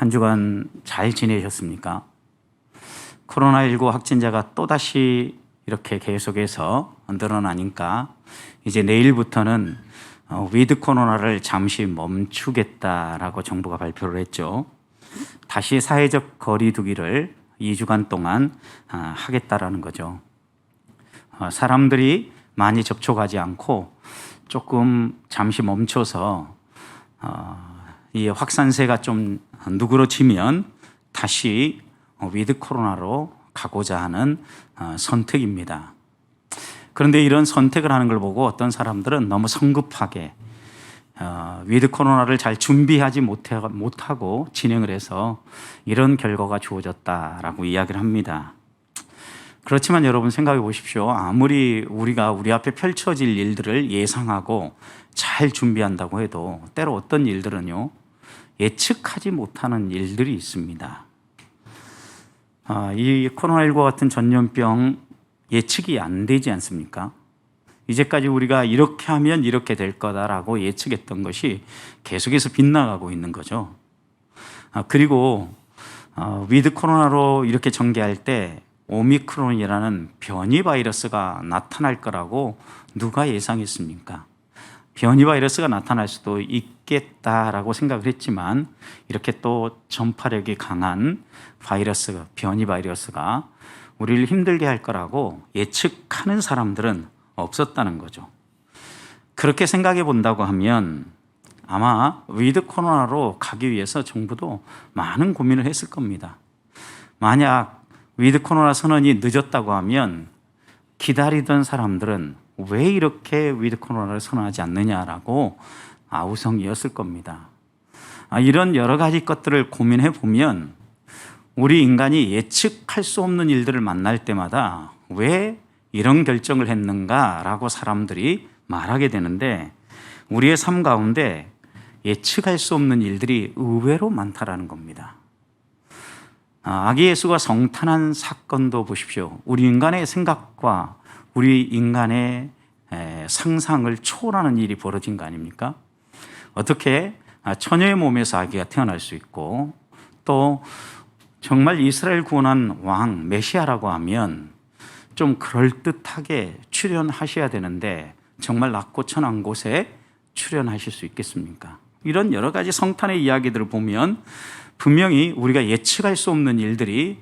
한 주간 잘 지내셨습니까? 코로나19 확진자가 또다시 이렇게 계속해서 늘어나니까 이제 내일부터는 위드 코로나를 잠시 멈추겠다라고 정부가 발표를 했죠. 다시 사회적 거리 두기를 2주간 동안 하겠다라는 거죠. 사람들이 많이 접촉하지 않고 조금 잠시 멈춰서 이 확산세가 좀 누그러지면 다시 위드 코로나로 가고자 하는 선택입니다. 그런데 이런 선택을 하는 걸 보고 어떤 사람들은 너무 성급하게 위드 코로나를 잘 준비하지 못하고 진행을 해서 이런 결과가 주어졌다라고 이야기를 합니다. 그렇지만 여러분 생각해 보십시오. 아무리 우리가 우리 앞에 펼쳐질 일들을 예상하고 잘 준비한다고 해도 때로 어떤 일들은요, 예측하지 못하는 일들이 있습니다. 이 코로나19 같은 전염병 예측이 안 되지 않습니까? 이제까지 우리가 이렇게 하면 이렇게 될 거다라고 예측했던 것이 계속해서 빗나가고 있는 거죠. 그리고 위드 코로나로 이렇게 전개할 때 오미크론이라는 변이 바이러스가 나타날 거라고 누가 예상했습니까? 변이 바이러스가 나타날 수도 있겠다라고 생각을 했지만 이렇게 또 전파력이 강한 바이러스가, 변이 바이러스가 우리를 힘들게 할 거라고 예측하는 사람들은 없었다는 거죠. 그렇게 생각해 본다고 하면 아마 위드 코로나로 가기 위해서 정부도 많은 고민을 했을 겁니다. 만약 위드 코로나 선언이 늦었다고 하면 기다리던 사람들은 왜 이렇게 위드 코로나를 선언하지 않느냐라고 아우성이었을 겁니다. 이런 여러 가지 것들을 고민해 보면 우리 인간이 예측할 수 없는 일들을 만날 때마다 왜 이런 결정을 했는가라고 사람들이 말하게 되는데 우리의 삶 가운데 예측할 수 없는 일들이 의외로 많다라는 겁니다. 아기 예수가 성탄한 사건도 보십시오. 우리 인간의 생각과 우리 인간의 상상을 초월하는 일이 벌어진 거 아닙니까? 어떻게 처녀의 몸에서 아기가 태어날 수 있고 또 정말 이스라엘 구원한 왕 메시아라고 하면 좀 그럴듯하게 출현하셔야 되는데 정말 낮고 천한 곳에 출현하실 수 있겠습니까? 이런 여러 가지 성탄의 이야기들을 보면 분명히 우리가 예측할 수 없는 일들이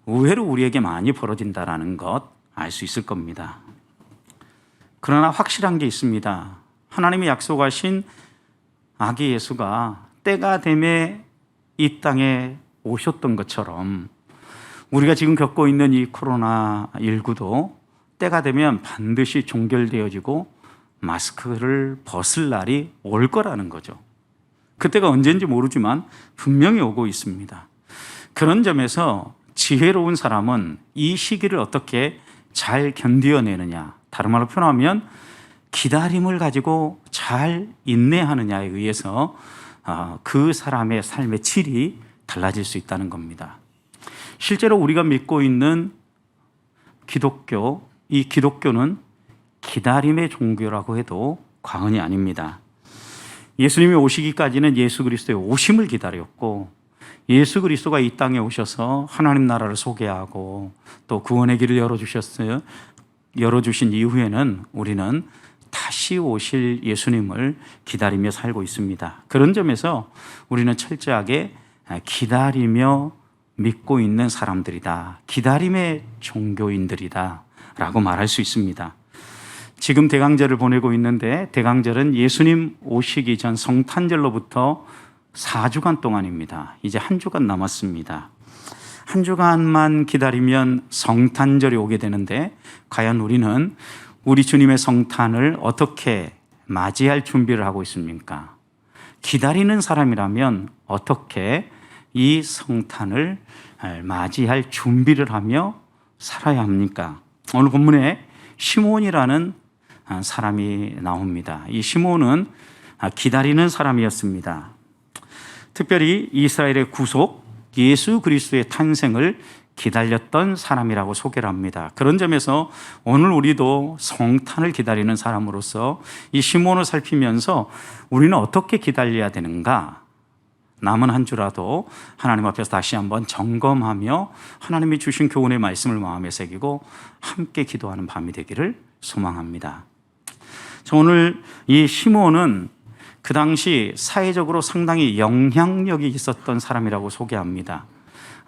의외로 우리에게 많이 벌어진다는 것 알 수 있을 겁니다. 그러나 확실한 게 있습니다. 하나님이 약속하신 아기 예수가 때가 되매 이 땅에 오셨던 것처럼 우리가 지금 겪고 있는 이 코로나19도 때가 되면 반드시 종결되어지고 마스크를 벗을 날이 올 거라는 거죠. 그때가 언제인지 모르지만 분명히 오고 있습니다. 그런 점에서 지혜로운 사람은 이 시기를 어떻게 잘 견디어내느냐, 다른 말로 표현하면 기다림을 가지고 잘 인내하느냐에 의해서 그 사람의 삶의 질이 달라질 수 있다는 겁니다. 실제로 우리가 믿고 있는 기독교, 이 기독교는 기다림의 종교라고 해도 과언이 아닙니다. 예수님이 오시기까지는 예수 그리스도의 오심을 기다렸고 예수 그리스도가 이 땅에 오셔서 하나님 나라를 소개하고 또 구원의 길을 열어주신 이후에는 우리는 다시 오실 예수님을 기다리며 살고 있습니다. 그런 점에서 우리는 철저하게 기다리며 믿고 있는 사람들이다. 기다림의 종교인들이다 라고 말할 수 있습니다. 지금 대강절을 보내고 있는데 대강절은 예수님 오시기 전 성탄절로부터 4주간 동안입니다. 이제 한 주간 남았습니다. 한 주간만 기다리면 성탄절이 오게 되는데 과연 우리는 우리 주님의 성탄을 어떻게 맞이할 준비를 하고 있습니까? 기다리는 사람이라면 어떻게 이 성탄을 맞이할 준비를 하며 살아야 합니까? 오늘 본문에 시몬이라는 사람이 나옵니다. 이 시몬은 기다리는 사람이었습니다. 특별히 이스라엘의 구속 예수 그리스도의 탄생을 기다렸던 사람이라고 소개를 합니다. 그런 점에서 오늘 우리도 성탄을 기다리는 사람으로서 이 시몬을 살피면서 우리는 어떻게 기다려야 되는가? 남은 한 주라도 하나님 앞에서 다시 한번 점검하며 하나님이 주신 교훈의 말씀을 마음에 새기고 함께 기도하는 밤이 되기를 소망합니다. 오늘 이 시므온은 그 당시 사회적으로 상당히 영향력이 있었던 사람이라고 소개합니다.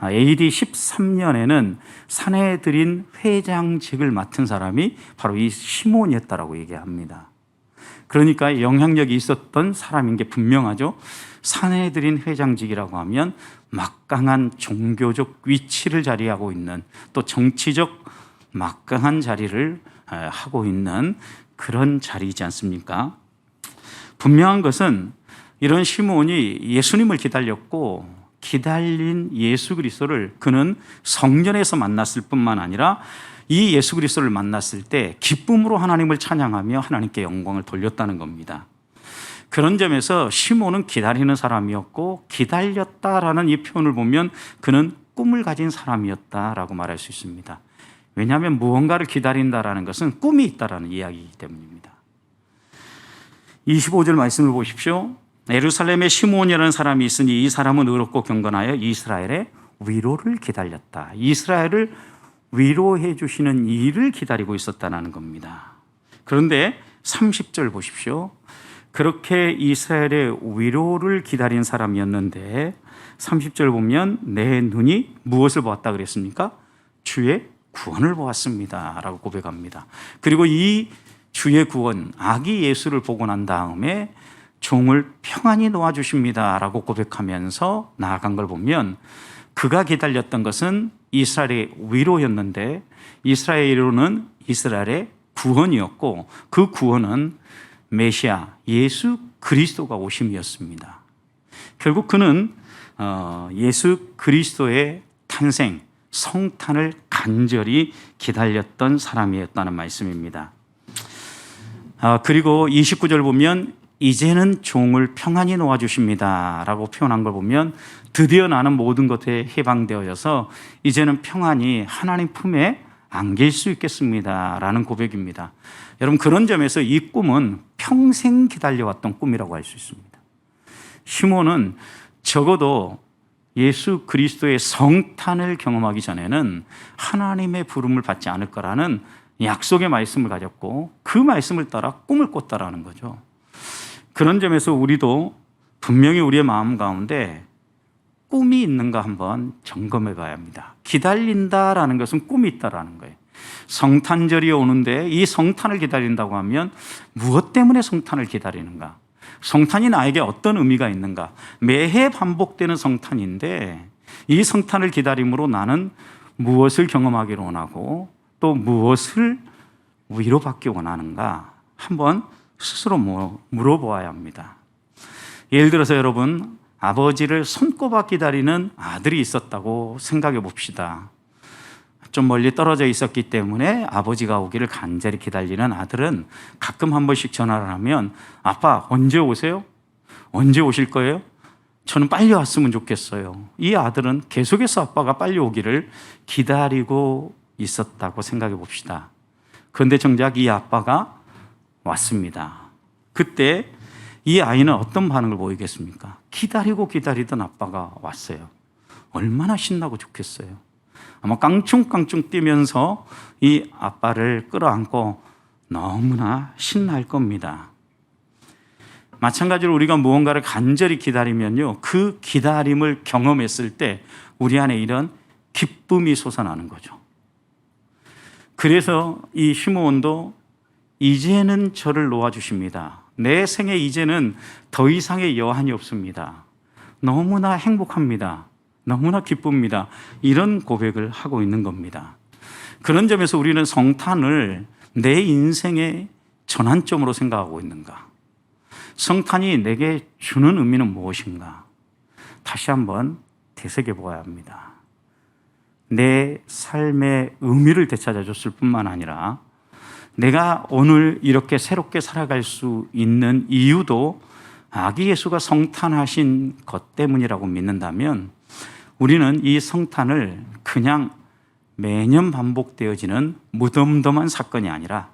AD 13년에는 산헤드린 회장직을 맡은 사람이 바로 이 시므온이었다라고 얘기합니다. 그러니까 영향력이 있었던 사람인 게 분명하죠. 산헤드린 회장직이라고 하면 막강한 종교적 위치를 자리하고 있는, 또 정치적 막강한 자리를 하고 있는 그런 자리이지 않습니까? 분명한 것은 이런 시므온이 예수님을 기다렸고, 기다린 예수 그리스도를 그는 성전에서 만났을 뿐만 아니라 이 예수 그리스도를 만났을 때 기쁨으로 하나님을 찬양하며 하나님께 영광을 돌렸다는 겁니다. 그런 점에서 시므온은 기다리는 사람이었고, 기다렸다라는 이 표현을 보면 그는 꿈을 가진 사람이었다라고 말할 수 있습니다. 왜냐하면 무언가를 기다린다라는 것은 꿈이 있다라는 이야기이기 때문입니다. 25절 말씀을 보십시오. 예루살렘에 시므온이라는 사람이 있으니 이 사람은 의롭고 경건하여 이스라엘의 위로를 기다렸다. 이스라엘을 위로해 주시는 일을 기다리고 있었다는 겁니다. 그런데 30절 보십시오. 그렇게 이스라엘의 위로를 기다린 사람이었는데 30절 보면 내 눈이 무엇을 보았다 그랬습니까? 주의 구원을 보았습니다 라고 고백합니다. 그리고 이 주의 구원, 아기 예수를 보고 난 다음에 종을 평안히 놓아주십니다 라고 고백하면서 나아간 걸 보면 그가 기다렸던 것은 이스라엘의 위로였는데, 이스라엘의 위로는 이스라엘의 구원이었고, 그 구원은 메시아 예수 그리스도가 오심이었습니다. 결국 그는 예수 그리스도의 탄생, 성탄을 간절히 기다렸던 사람이었다는 말씀입니다. 그리고 29절 보면 이제는 종을 평안히 놓아주십니다 라고 표현한 걸 보면 드디어 나는 모든 것에 해방되어져서 이제는 평안히 하나님 품에 안길 수 있겠습니다 라는 고백입니다. 여러분, 그런 점에서 이 꿈은 평생 기다려왔던 꿈이라고 할 수 있습니다. 시므온은 적어도 예수 그리스도의 성탄을 경험하기 전에는 하나님의 부름을 받지 않을 거라는 약속의 말씀을 가졌고, 그 말씀을 따라 꿈을 꿨다라는 거죠. 그런 점에서 우리도 분명히 우리의 마음 가운데 꿈이 있는가 한번 점검해 봐야 합니다. 기다린다라는 것은 꿈이 있다라는 거예요. 성탄절이 오는데 이 성탄을 기다린다고 하면 무엇 때문에 성탄을 기다리는가? 성탄이 나에게 어떤 의미가 있는가? 매해 반복되는 성탄인데 이 성탄을 기다림으로 나는 무엇을 경험하기를 원하고 또 무엇을 위로받기 원하는가? 한번 스스로 물어보아야 합니다. 예를 들어서 여러분, 아버지를 손꼽아 기다리는 아들이 있었다고 생각해 봅시다. 좀 멀리 떨어져 있었기 때문에 아버지가 오기를 간절히 기다리는 아들은 가끔 한 번씩 전화를 하면 아빠 언제 오세요? 언제 오실 거예요? 저는 빨리 왔으면 좋겠어요. 이 아들은 계속해서 아빠가 빨리 오기를 기다리고 있었다고 생각해 봅시다. 그런데 정작 이 아빠가 왔습니다. 그때 이 아이는 어떤 반응을 보이겠습니까? 기다리고 기다리던 아빠가 왔어요. 얼마나 신나고 좋겠어요. 아마 깡충깡충 뛰면서 이 아빠를 끌어안고 너무나 신날 겁니다. 마찬가지로 우리가 무언가를 간절히 기다리면요, 그 기다림을 경험했을 때 우리 안에 이런 기쁨이 솟아나는 거죠. 그래서 이 시므온도 이제는 저를 놓아주십니다. 내 생에 이제는 더 이상의 여한이 없습니다. 너무나 행복합니다. 너무나 기쁩니다. 이런 고백을 하고 있는 겁니다. 그런 점에서 우리는 성탄을 내 인생의 전환점으로 생각하고 있는가? 성탄이 내게 주는 의미는 무엇인가? 다시 한번 되새겨 보아야 합니다. 내 삶의 의미를 되찾아줬을 뿐만 아니라 내가 오늘 이렇게 새롭게 살아갈 수 있는 이유도 아기 예수가 성탄하신 것 때문이라고 믿는다면 우리는 이 성탄을 그냥 매년 반복되어지는 무덤덤한 사건이 아니라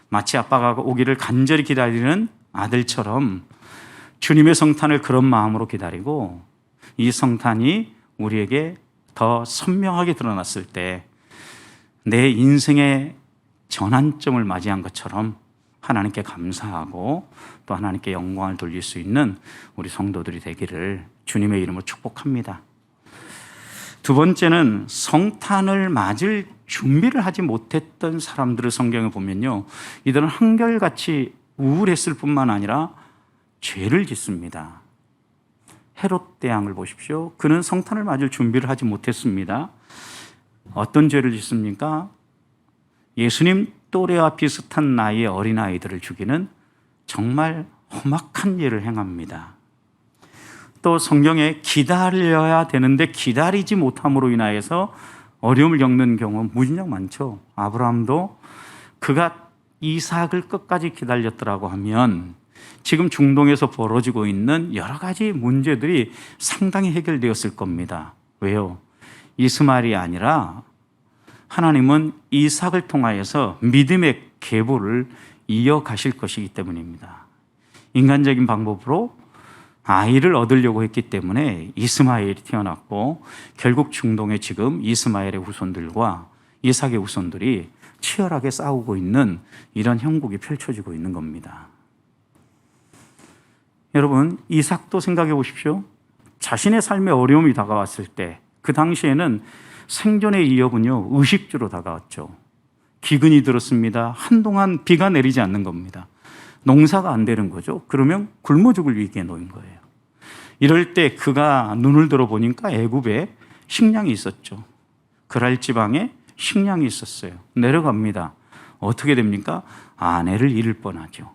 마치 아빠가 오기를 간절히 기다리는 아들처럼 주님의 성탄을 그런 마음으로 기다리고 이 성탄이 우리에게 더 선명하게 드러났을 때 내 인생의 전환점을 맞이한 것처럼 하나님께 감사하고 또 하나님께 영광을 돌릴 수 있는 우리 성도들이 되기를 주님의 이름으로 축복합니다. 두 번째는 성탄을 맞을 준비를 하지 못했던 사람들을 성경에 보면요, 이들은 한결같이 우울했을 뿐만 아니라 죄를 짓습니다. 헤롯 대왕을 보십시오. 그는 성탄을 맞을 준비를 하지 못했습니다. 어떤 죄를 짓습니까? 예수님 또래와 비슷한 나이의 어린아이들을 죽이는 정말 험악한 일을 행합니다. 또 성경에 기다려야 되는데 기다리지 못함으로 인하여서 어려움을 겪는 경우 무진장 많죠. 아브라함도 그가 이삭을 끝까지 기다렸더라고 하면 지금 중동에서 벌어지고 있는 여러 가지 문제들이 상당히 해결되었을 겁니다. 왜요? 이스마엘이 아니라 하나님은 이삭을 통하여서 믿음의 계보를 이어가실 것이기 때문입니다. 인간적인 방법으로 아이를 얻으려고 했기 때문에 이스마엘이 태어났고 결국 중동에 지금 이스마엘의 후손들과 이삭의 후손들이 치열하게 싸우고 있는 이런 형국이 펼쳐지고 있는 겁니다. 여러분, 이삭도 생각해 보십시오. 자신의 삶에 어려움이 다가왔을 때 그 당시에는 생존의 위협은요, 의식주로 다가왔죠. 기근이 들었습니다. 한동안 비가 내리지 않는 겁니다. 농사가 안 되는 거죠. 그러면 굶어 죽을 위기에 놓인 거예요. 이럴 때 그가 눈을 들어보니까 애굽에 식량이 있었죠. 그랄 지방에 식량이 있었어요. 내려갑니다. 어떻게 됩니까? 아내를 잃을 뻔하죠.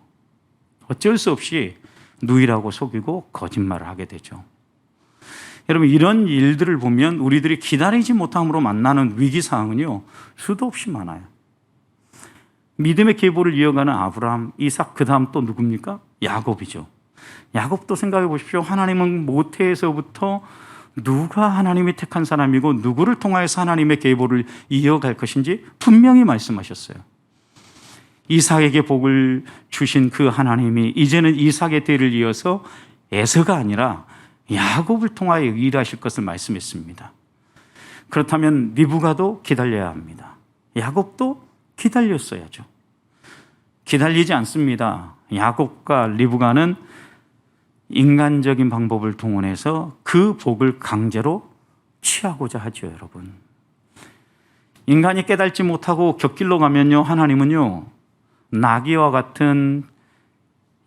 어쩔 수 없이 누이라고 속이고 거짓말을 하게 되죠. 여러분, 이런 일들을 보면 우리들이 기다리지 못함으로 만나는 위기사항은요, 수도 없이 많아요. 믿음의 계보를 이어가는 아브라함, 이삭, 그 다음 또 누굽니까? 야곱이죠. 야곱도 생각해 보십시오. 하나님은 모태에서부터 누가 하나님이 택한 사람이고 누구를 통하여서 하나님의 계보를 이어갈 것인지 분명히 말씀하셨어요. 이삭에게 복을 주신 그 하나님이 이제는 이삭의 대를 이어서 에서가 아니라 야곱을 통하여 일하실 것을 말씀했습니다. 그렇다면 리브가도 기다려야 합니다. 야곱도 기다렸어야죠. 기다리지 않습니다. 야곱과 리브가는 인간적인 방법을 동원해서 그 복을 강제로 취하고자 하죠, 여러분. 인간이 깨닫지 못하고 곁길로 가면요, 하나님은요, 나귀와 같은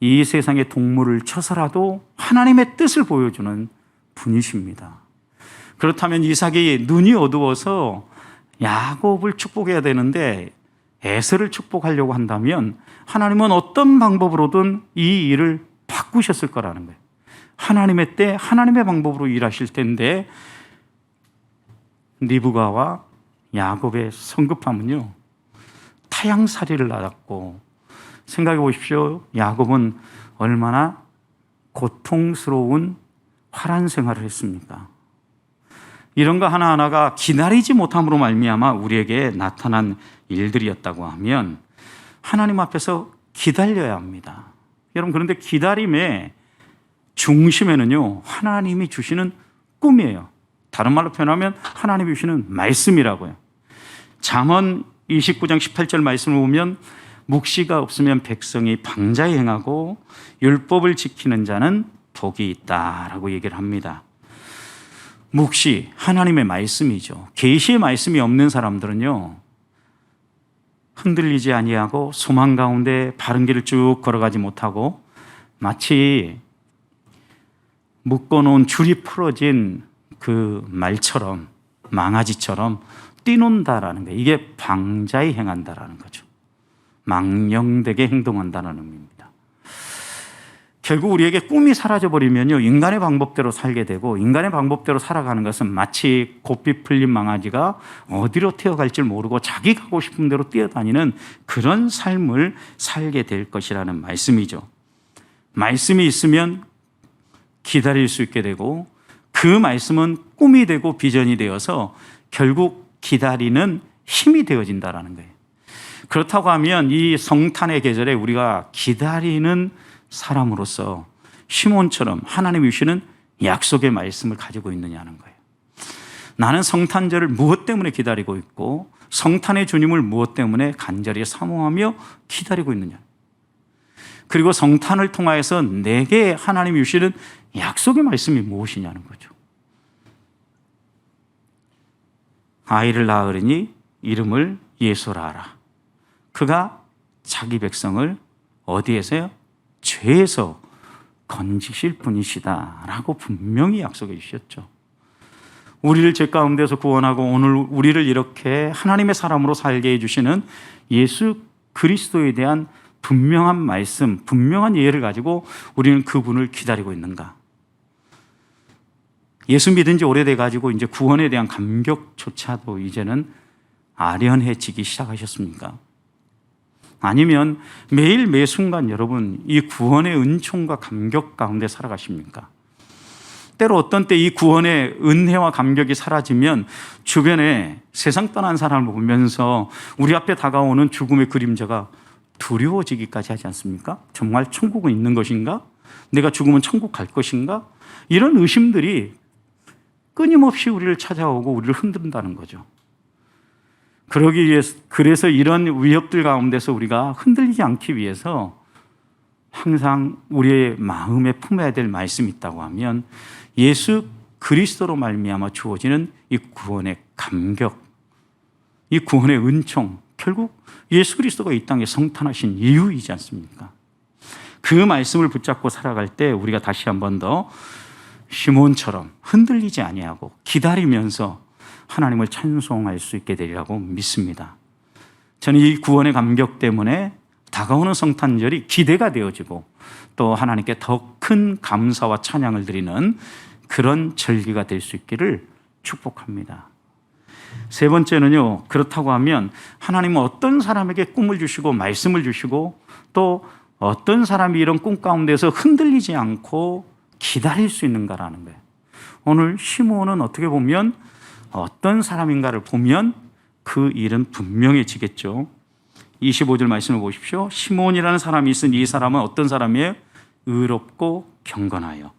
이 세상의 동물을 쳐서라도 하나님의 뜻을 보여주는 분이십니다. 그렇다면 이삭이 눈이 어두워서 야곱을 축복해야 되는데 에서를 축복하려고 한다면 하나님은 어떤 방법으로든 이 일을 바꾸셨을 거라는 거예요. 하나님의 때 하나님의 방법으로 일하실 텐데 리브가와 야곱의 성급함은요, 타향살이를 낳았고, 생각해 보십시오. 야곱은 얼마나 고통스러운 화란 생활을 했습니까? 이런 거 하나하나가 기다리지 못함으로 말미암아 우리에게 나타난 일들이었다고 하면 하나님 앞에서 기다려야 합니다. 여러분, 그런데 기다림의 중심에는요, 하나님이 주시는 꿈이에요. 다른 말로 표현하면 하나님이 주시는 말씀이라고요. 잠언 29장 18절 말씀을 보면 묵시가 없으면 백성이 방자에 행하고 율법을 지키는 자는 복이 있다라고 얘기를 합니다. 묵시, 하나님의 말씀이죠. 계시의 말씀이 없는 사람들은요, 흔들리지 아니하고 소망 가운데 바른 길을 쭉 걸어가지 못하고 마치 묶어놓은 줄이 풀어진 그 말처럼, 망아지처럼 뛰논다라는 거예요. 이게 방자에 행한다라는 거죠. 망령되게 행동한다는 의미입니다. 결국 우리에게 꿈이 사라져버리면요, 인간의 방법대로 살게 되고, 인간의 방법대로 살아가는 것은 마치 고삐 풀린 망아지가 어디로 튀어갈지 모르고 자기 가고 싶은 대로 뛰어다니는 그런 삶을 살게 될 것이라는 말씀이죠. 말씀이 있으면 기다릴 수 있게 되고, 그 말씀은 꿈이 되고 비전이 되어서 결국 기다리는 힘이 되어진다는 거예요. 그렇다고 하면 이 성탄의 계절에 우리가 기다리는 사람으로서 시몬처럼 하나님이 주시는 약속의 말씀을 가지고 있느냐는 거예요. 나는 성탄절을 무엇 때문에 기다리고 있고 성탄의 주님을 무엇 때문에 간절히 사모하며 기다리고 있느냐. 그리고 성탄을 통하여서 내게 하나님이 주시는 약속의 말씀이 무엇이냐는 거죠. 아이를 낳으리니 이름을 예수라 하라. 그가 자기 백성을 어디에서요? 죄에서 건지실 분이시다 라고 분명히 약속해 주셨죠. 우리를 죄 가운데서 구원하고 오늘 우리를 이렇게 하나님의 사람으로 살게 해주시는 예수 그리스도에 대한 분명한 말씀, 분명한 예를 가지고 우리는 그분을 기다리고 있는가? 예수 믿은 지 오래돼 가지고 이제 구원에 대한 감격조차도 이제는 아련해지기 시작하셨습니까? 아니면 매일 매 순간 여러분 이 구원의 은총과 감격 가운데 살아가십니까? 때로 어떤 때 이 구원의 은혜와 감격이 사라지면 주변에 세상 떠난 사람을 보면서 우리 앞에 다가오는 죽음의 그림자가 두려워지기까지 하지 않습니까? 정말 천국은 있는 것인가? 내가 죽으면 천국 갈 것인가? 이런 의심들이 끊임없이 우리를 찾아오고 우리를 흔든다는 거죠. 그러기 위해서, 그래서 이런 위협들 가운데서 우리가 흔들리지 않기 위해서 항상 우리의 마음에 품어야 될 말씀이 있다고 하면 예수 그리스도로 말미암아 주어지는 이 구원의 감격, 이 구원의 은총, 결국 예수 그리스도가 이 땅에 성탄하신 이유이지 않습니까? 그 말씀을 붙잡고 살아갈 때 우리가 다시 한 번 더 시몬처럼 흔들리지 아니하고 기다리면서 하나님을 찬송할 수 있게 되리라고 믿습니다. 저는 이 구원의 감격 때문에 다가오는 성탄절이 기대가 되어지고 또 하나님께 더 큰 감사와 찬양을 드리는 그런 절기가 될 수 있기를 축복합니다. 세 번째는요, 그렇다고 하면 하나님은 어떤 사람에게 꿈을 주시고 말씀을 주시고 또 어떤 사람이 이런 꿈 가운데서 흔들리지 않고 기다릴 수 있는가라는 거예요. 오늘 시므온은 어떻게 보면 어떤 사람인가를 보면 그 일은 분명해지겠죠. 25절 말씀을 보십시오. 시므온이라는 사람이 있으니 이 사람은 어떤 사람이에요? 의롭고 경건하여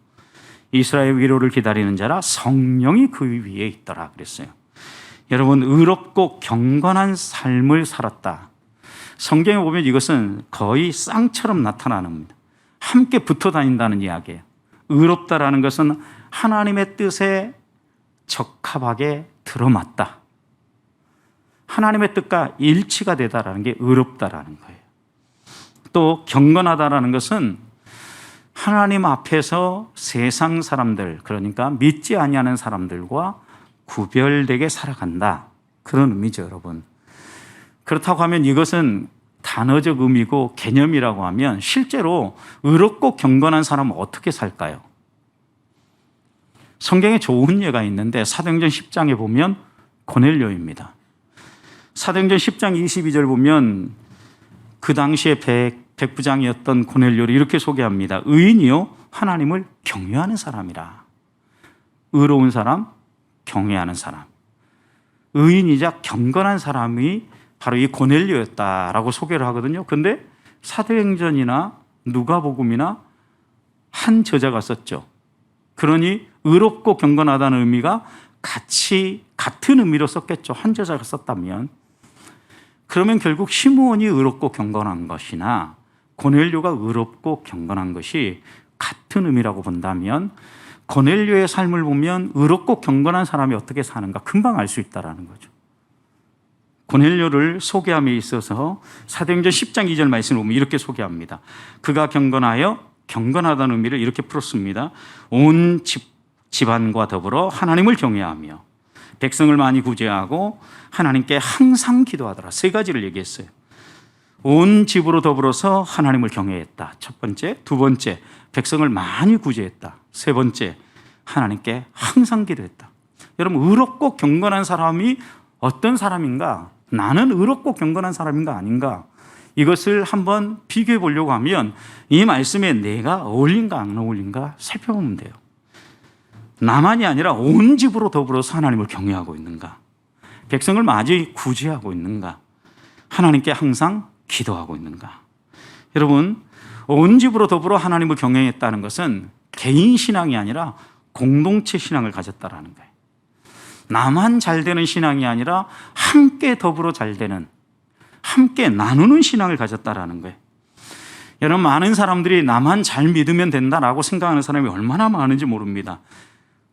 이스라엘 위로를 기다리는 자라 성령이 그 위에 있더라 그랬어요. 여러분, 의롭고 경건한 삶을 살았다. 성경에 보면 이것은 거의 쌍처럼 나타나는 겁니다. 함께 붙어 다닌다는 이야기예요. 의롭다라는 것은 하나님의 뜻에 적합하게 들어맞다. 하나님의 뜻과 일치가 되다라는 게 의롭다라는 거예요. 또 경건하다라는 것은 하나님 앞에서 세상 사람들, 그러니까 믿지 아니하는 사람들과 구별되게 살아간다. 그런 의미죠, 여러분. 그렇다고 하면 이것은 단어적 의미고 개념이라고 하면 실제로 의롭고 경건한 사람은 어떻게 살까요? 성경에 좋은 예가 있는데 사도행전 10장에 보면 고넬료입니다. 사도행전 10장 22절 보면 그 당시에 백부장이었던 고넬료를 이렇게 소개합니다. 의인이요 하나님을 경외하는 사람이라. 의로운 사람, 경외하는 사람. 의인이자 경건한 사람이 바로 이 고넬료였다라고 소개를 하거든요. 근데 사도행전이나 누가복음이나 한 저자가 썼죠. 그러니 의롭고 경건하다는 의미가 같은 의미로 썼겠죠. 한 저자가 썼다면. 그러면 결국 시므온이 의롭고 경건한 것이나 고넬료가 의롭고 경건한 것이 같은 의미라고 본다면 고넬료의 삶을 보면 의롭고 경건한 사람이 어떻게 사는가 금방 알 수 있다는 거죠. 고넬료를 소개함에 있어서 사도행전 10장 2절 말씀을 보면 이렇게 소개합니다. 그가 경건하여 경건하다는 의미를 이렇게 풀었습니다. 온 집안과 더불어 하나님을 경외하며 백성을 많이 구제하고 하나님께 항상 기도하더라. 세 가지를 얘기했어요. 온 집으로 더불어서 하나님을 경외했다. 첫 번째. 두 번째, 백성을 많이 구제했다. 세 번째, 하나님께 항상 기도했다. 여러분, 의롭고 경건한 사람이 어떤 사람인가? 나는 의롭고 경건한 사람인가 아닌가? 이것을 한번 비교해 보려고 하면 이 말씀에 내가 어울린가 안 어울린가 살펴보면 돼요. 나만이 아니라 온 집으로 더불어서 하나님을 경외하고 있는가? 백성을 많이 구제하고 있는가? 하나님께 항상 기도하고 있는가? 여러분, 온 집으로 더불어 하나님을 경외했다는 것은 개인 신앙이 아니라 공동체 신앙을 가졌다라는 거예요. 나만 잘 되는 신앙이 아니라 함께 더불어 잘 되는, 함께 나누는 신앙을 가졌다라는 거예요. 여러분, 많은 사람들이 나만 잘 믿으면 된다라고 생각하는 사람이 얼마나 많은지 모릅니다.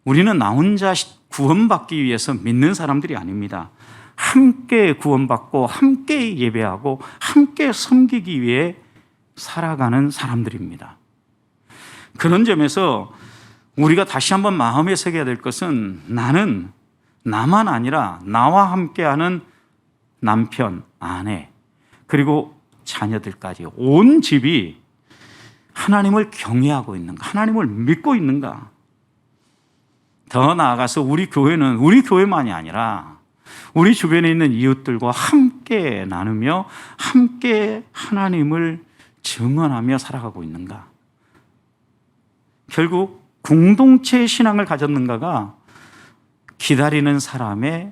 우리는 나 혼자 구원받기 위해서 믿는 사람들이 아닙니다. 함께 구원받고 함께 예배하고 함께 섬기기 위해 살아가는 사람들입니다. 그런 점에서 우리가 다시 한번 마음에 새겨야 될 것은, 나는 나만 아니라 나와 함께하는 남편, 아내, 그리고 자녀들까지 온 집이 하나님을 경외하고 있는가, 하나님을 믿고 있는가. 더 나아가서 우리 교회는 우리 교회만이 아니라 우리 주변에 있는 이웃들과 함께 나누며 함께 하나님을 증언하며 살아가고 있는가. 결국 공동체의 신앙을 가졌는가가 기다리는 사람의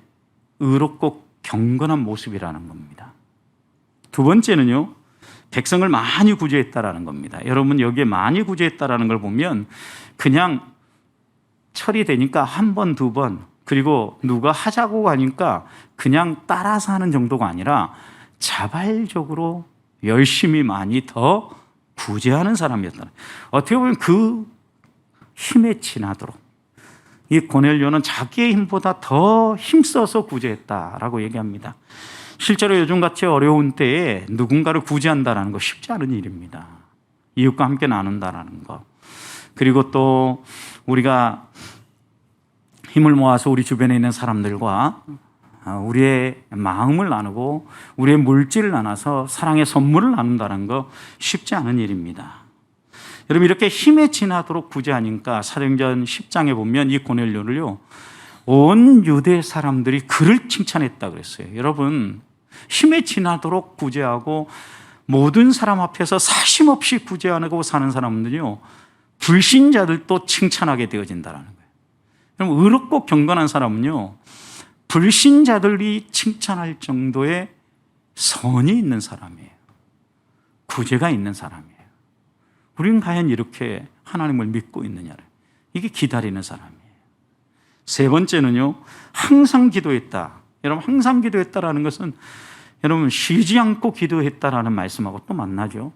의롭고 경건한 모습이라는 겁니다. 두 번째는요, 백성을 많이 구제했다라는 겁니다. 여러분, 여기에 많이 구제했다라는 걸 보면 그냥 처리되니까 한 번, 두 번, 그리고 누가 하자고 하니까 그냥 따라서 하는 정도가 아니라 자발적으로 열심히 많이 더 구제하는 사람이었다. 어떻게 보면 그 힘에 지나도록, 이 고넬료는 자기의 힘보다 더 힘써서 구제했다라고 얘기합니다. 실제로 요즘같이 어려운 때에 누군가를 구제한다는 거 쉽지 않은 일입니다. 이웃과 함께 나눈다는 거. 그리고 또 우리가 힘을 모아서 우리 주변에 있는 사람들과 우리의 마음을 나누고 우리의 물질을 나눠서 사랑의 선물을 나눈다는 거 쉽지 않은 일입니다. 여러분, 이렇게 힘에 지나도록 구제하니까 사도행전 10장에 보면 이 고넬료를요, 온 유대 사람들이 그를 칭찬했다 그랬어요. 여러분, 힘에 지나도록 구제하고 모든 사람 앞에서 사심없이 구제하고 사는 사람들은요, 불신자들도 칭찬하게 되어진다는 거예요. 그럼 의롭고 경건한 사람은요, 불신자들이 칭찬할 정도의 선이 있는 사람이에요. 구제가 있는 사람이에요. 우리는 과연 이렇게 하나님을 믿고 있느냐를, 이게 기다리는 사람이에요. 세 번째는요, 항상 기도했다. 여러분, 항상 기도했다라는 것은 여러분 쉬지 않고 기도했다라는 말씀하고 또 만나죠.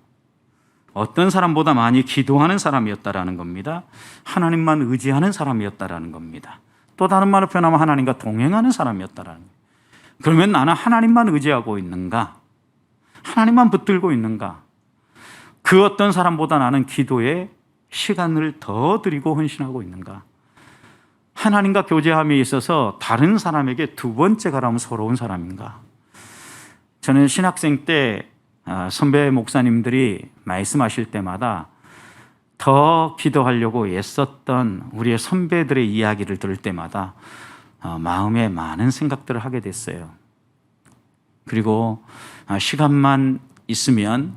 어떤 사람보다 많이 기도하는 사람이었다라는 겁니다. 하나님만 의지하는 사람이었다라는 겁니다. 또 다른 말로 표현하면 하나님과 동행하는 사람이었다라는 거예요. 그러면 나는 하나님만 의지하고 있는가? 하나님만 붙들고 있는가? 그 어떤 사람보다 나는 기도에 시간을 더 드리고 헌신하고 있는가? 하나님과 교제함에 있어서 다른 사람에게 두 번째 가라면 서러운 사람인가? 저는 신학생 때 선배 목사님들이 말씀하실 때마다 더 기도하려고 애썼던 우리의 선배들의 이야기를 들을 때마다 마음에 많은 생각들을 하게 됐어요. 그리고 시간만 있으면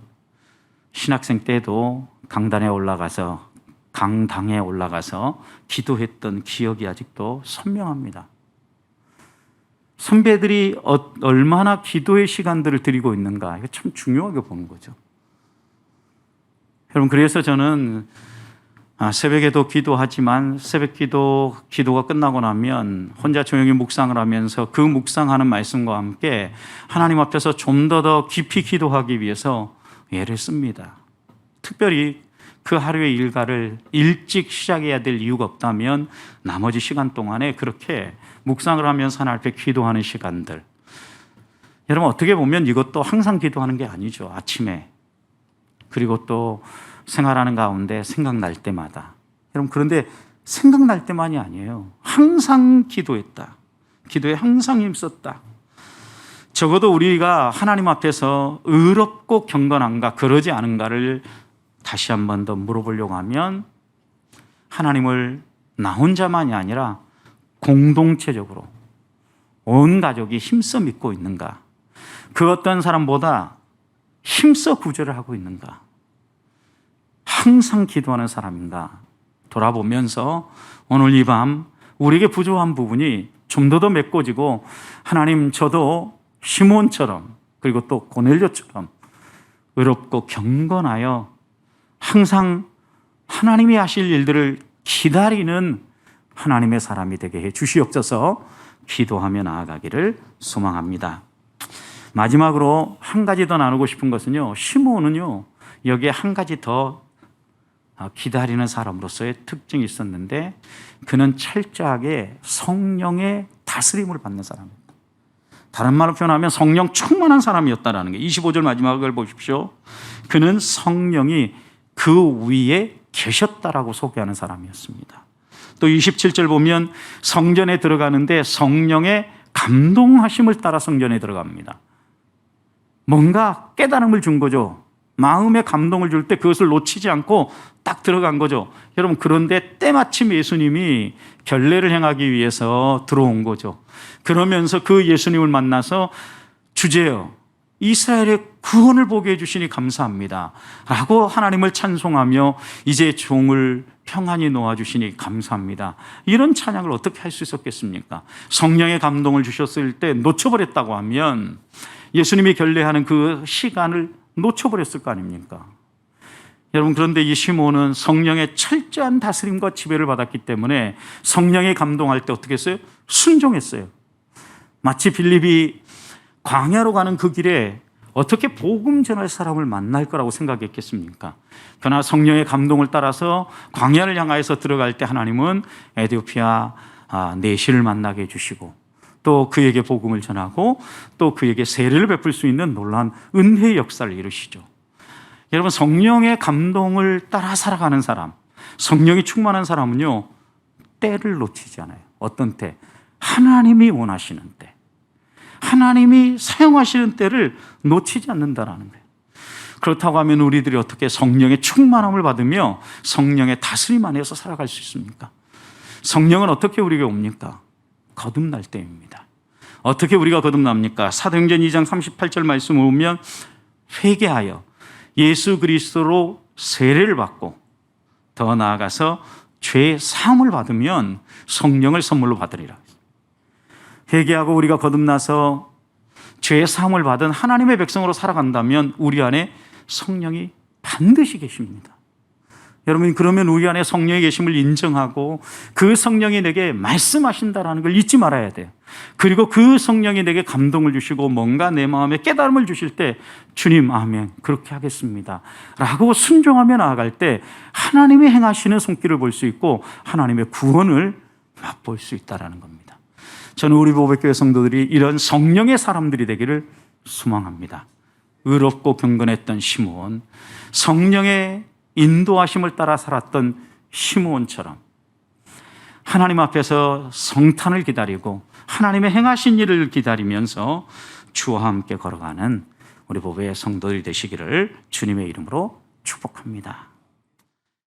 신학생 때도 강당에 올라가서 기도했던 기억이 아직도 선명합니다. 선배들이 얼마나 기도의 시간들을 드리고 있는가, 이거 참 중요하게 보는 거죠. 여러분, 그래서 저는 새벽에도 기도하지만 새벽 기도가 끝나고 나면 혼자 조용히 묵상을 하면서 그 묵상하는 말씀과 함께 하나님 앞에서 좀 더 깊이 기도하기 위해서 애를 씁니다. 특별히 그 하루의 일과를 일찍 시작해야 될 이유가 없다면 나머지 시간 동안에 그렇게 묵상을 하면서 하나님 앞에 기도하는 시간들. 여러분, 어떻게 보면 이것도 항상 기도하는 게 아니죠. 아침에. 그리고 또 생활하는 가운데 생각날 때마다. 여러분, 그런데 생각날 때만이 아니에요. 항상 기도했다. 기도에 항상 힘썼다. 적어도 우리가 하나님 앞에서 의롭고 경건한가 그러지 않은가를 다시 한 번 더 물어보려고 하면 하나님을 나 혼자만이 아니라 공동체적으로 온 가족이 힘써 믿고 있는가? 그 어떤 사람보다 힘써 구제를 하고 있는가? 항상 기도하는 사람인가? 돌아보면서 오늘 이 밤 우리에게 부족한 부분이 좀 더 메꿔지고 하나님, 저도 시몬처럼 그리고 또 고넬료처럼 의롭고 경건하여 항상 하나님이 하실 일들을 기다리는 하나님의 사람이 되게 해 주시옵소서 기도하며 나아가기를 소망합니다. 마지막으로 한 가지 더 나누고 싶은 것은요, 시므온은요 여기에 한 가지 더 기다리는 사람으로서의 특징이 있었는데, 그는 철저하게 성령의 다스림을 받는 사람입니다. 다른 말로 표현하면 성령 충만한 사람이었다라는 게, 25절 마지막을 보십시오. 그는 성령이 그 위에 계셨다라고 소개하는 사람이었습니다. 또 27절 보면 성전에 들어가는데 성령의 감동하심을 따라 성전에 들어갑니다. 뭔가 깨달음을 준 거죠. 마음의 감동을 줄 때 그것을 놓치지 않고 딱 들어간 거죠. 여러분, 그런데 때마침 예수님이 결례를 행하기 위해서 들어온 거죠. 그러면서 그 예수님을 만나서 주제요, 이스라엘의 구원을 보게 해주시니 감사합니다 라고 하나님을 찬송하며 이제 종을 평안히 놓아주시니 감사합니다, 이런 찬양을 어떻게 할 수 있었겠습니까? 성령의 감동을 주셨을 때 놓쳐버렸다고 하면 예수님이 결례하는 그 시간을 놓쳐버렸을 거 아닙니까? 여러분, 그런데 이 시므온은 성령의 철저한 다스림과 지배를 받았기 때문에 성령의 감동할 때 어떻게 했어요? 순종했어요. 마치 빌립이 광야로 가는 그 길에 어떻게 복음 전할 사람을 만날 거라고 생각했겠습니까? 그러나 성령의 감동을 따라서 광야를 향하여서 들어갈 때 하나님은 에티오피아 내시를 만나게 해주시고, 또 그에게 복음을 전하고 또 그에게 세례를 베풀 수 있는 놀라운 은혜의 역사를 이루시죠. 여러분, 성령의 감동을 따라 살아가는 사람, 성령이 충만한 사람은요 때를 놓치지 않아요. 어떤 때? 하나님이 원하시는 때, 하나님이 사용하시는 때를 놓치지 않는다라는 거예요. 그렇다고 하면 우리들이 어떻게 성령의 충만함을 받으며 성령의 다스림 안에서 살아갈 수 있습니까? 성령은 어떻게 우리에게 옵니까? 거듭날 때입니다. 어떻게 우리가 거듭납니까? 사도행전 2장 38절 말씀을 보면 회개하여 예수 그리스도로 세례를 받고 더 나아가서 죄 사함을 받으면 성령을 선물로 받으리라. 회개하고 우리가 거듭나서 죄 사함을 받은 하나님의 백성으로 살아간다면 우리 안에 성령이 반드시 계십니다. 여러분, 그러면 우리 안에 성령이 계심을 인정하고 그 성령이 내게 말씀하신다라는 걸 잊지 말아야 돼요. 그리고 그 성령이 내게 감동을 주시고 뭔가 내 마음에 깨달음을 주실 때 주님 아멘 그렇게 하겠습니다 라고 순종하며 나아갈 때 하나님이 행하시는 손길을 볼 수 있고 하나님의 구원을 맛볼 수 있다는 겁니다. 저는 우리 보배교회 성도들이 이런 성령의 사람들이 되기를 소망합니다. 의롭고 경건했던 시므온, 성령의 인도하심을 따라 살았던 시므온처럼 하나님 앞에서 성탄을 기다리고 하나님의 행하신 일을 기다리면서 주와 함께 걸어가는 우리 보배의 성도들이 되시기를 주님의 이름으로 축복합니다.